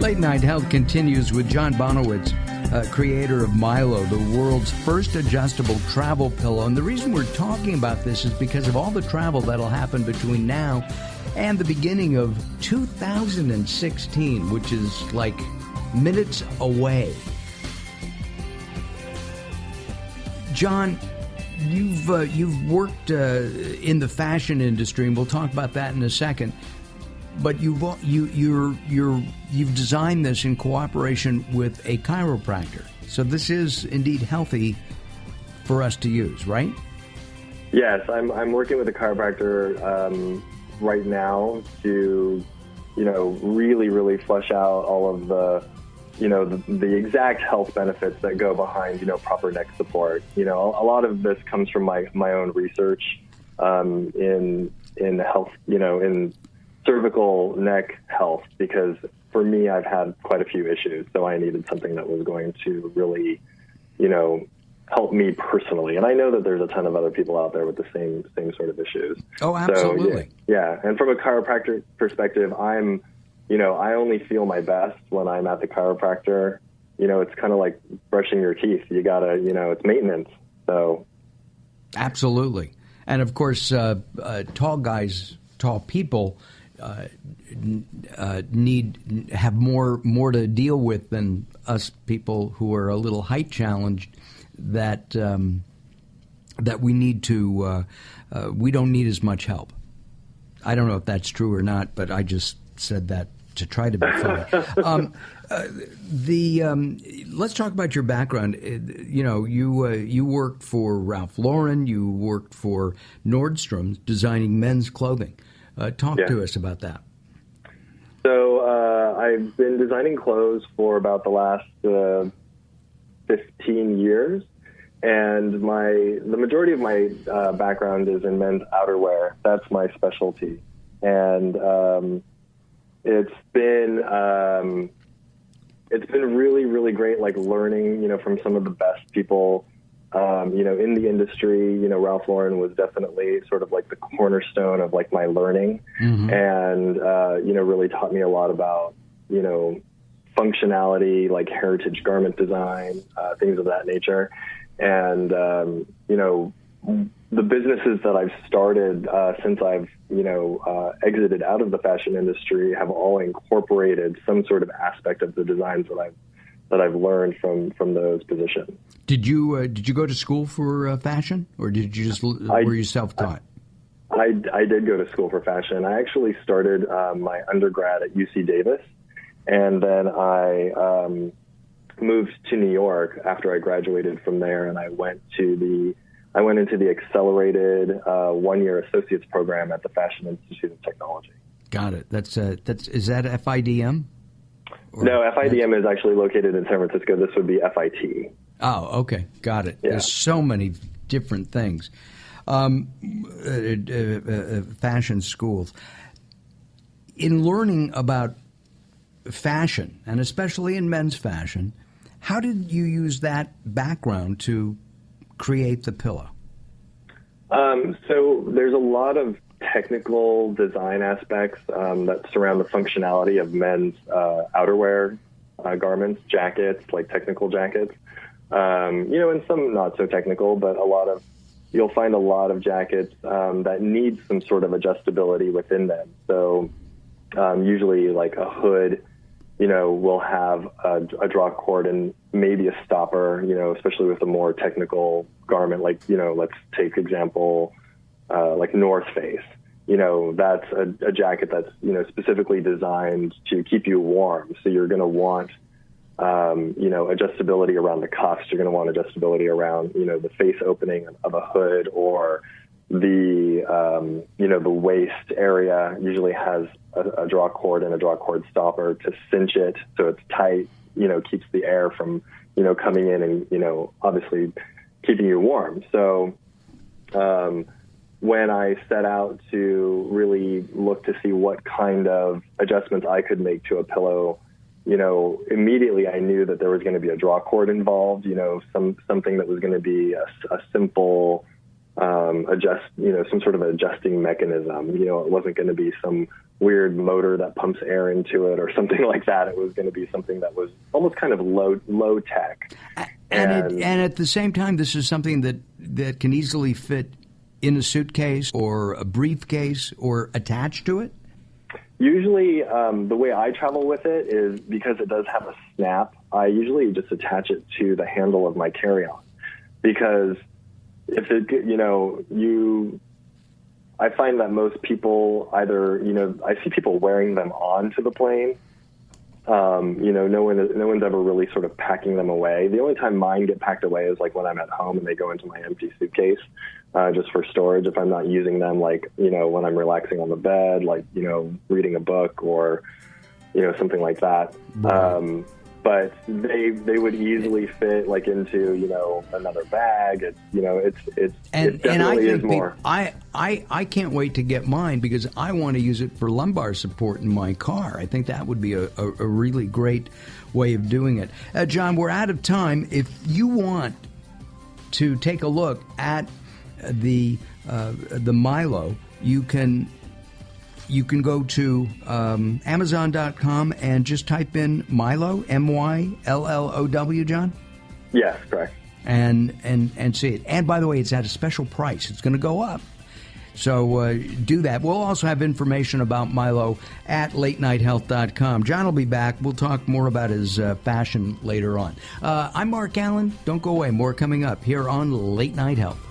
Late Night Health continues with John Bonawitz, creator of Myllow, the world's first adjustable travel pillow. And the reason we're talking about this is because of all the travel that'll happen between now and the beginning of 2016, which is like minutes away. John, you've worked in the fashion industry, and we'll talk about that in a second. But you've designed this in cooperation with a chiropractor. So this is indeed healthy for us to use, right? Yes, I'm working with a chiropractor right now to, really flesh out all of the exact health benefits that go behind, proper neck support. A lot of this comes from my own research in health, in cervical neck health, because for me, I've had quite a few issues. So I needed something that was going to really, help me personally. And I know that there's a ton of other people out there with the same sort of issues. Oh, absolutely. So, yeah. And from a chiropractor perspective, I only feel my best when I'm at the chiropractor. It's kind of like brushing your teeth. You gotta, it's maintenance. So. Absolutely. And of course, tall people have more to deal with than us people who are a little height challenged. That we need to we don't need as much help. I don't know if that's true or not, but I just said that to try to be funny. Let's talk about your background. You worked for Ralph Lauren. You worked for Nordstrom's, designing men's clothing. Talk to us about that. So I've been designing clothes for about the last 15 years, and the majority of my background is in men's outerwear. That's my specialty, and it's been really, really great, like learning, from some of the best people, in the industry. Ralph Lauren was definitely sort of like the cornerstone of like my learning, and really taught me a lot about functionality, like heritage garment design, things of that nature. And, the businesses that I've started since I've, exited out of the fashion industry have all incorporated some sort of aspect of the designs that I've learned from those positions. Did you go to school for fashion, or did you were you self-taught? I did go to school for fashion. I actually started my undergrad at UC Davis. And then I moved to New York after I graduated from there, and I went into the accelerated one-year associate's program at the Fashion Institute of Technology. Got it. Is that FIDM? No, FIDM is actually located in San Francisco. This would be FIT. Oh, okay, got it. Yeah. There's so many different things. Fashion schools. In learning about fashion, and especially in men's fashion, how did you use that background to create the pillow? So there's a lot of technical design aspects that surround the functionality of men's outerwear garments, jackets, like technical jackets. And some not so technical, but you'll find a lot of jackets that need some sort of adjustability within them. So usually like a hood, will have a draw cord and maybe a stopper, especially with a more technical garment, like, let's take example, like North Face. That's a jacket that's, specifically designed to keep you warm. So you're going to want, adjustability around the cuffs. You're going to want adjustability around, the face opening of a hood, or the waist area usually has a draw cord and a draw cord stopper to cinch it so it's tight, keeps the air from, coming in and, obviously keeping you warm. So when I set out to really look to see what kind of adjustments I could make to a pillow, immediately I knew that there was going to be a draw cord involved, something that was going to be a simple, adjust, some sort of adjusting mechanism. It wasn't going to be some weird motor that pumps air into it or something like that. It was going to be something that was almost kind of low tech. And at the same time, this is something that can easily fit in a suitcase or a briefcase or attached to it? Usually, the way I travel with it is because it does have a snap. I usually just attach it to the handle of my carry-on, because if it, I find that most people either, I see people wearing them onto the plane. No one's ever really sort of packing them away. The only time mine get packed away is like when I'm at home and they go into my empty suitcase, just for storage. If I'm not using them, like, when I'm relaxing on the bed, like, reading a book or, something like that. Right. But they would easily fit like into, another bag. It definitely is more. I can't wait to get mine because I want to use it for lumbar support in my car. I think that would be a really great way of doing it. John, we're out of time. If you want to take a look at the Myllow, you can go to Amazon.com and just type in Myllow, Myllow, John? Yes, correct. And see it. And by the way, it's at a special price. It's going to go up. So do that. We'll also have information about Myllow at latenighthealth.com. John will be back. We'll talk more about his fashion later on. I'm Mark Alyn. Don't go away. More coming up here on Late Night Health.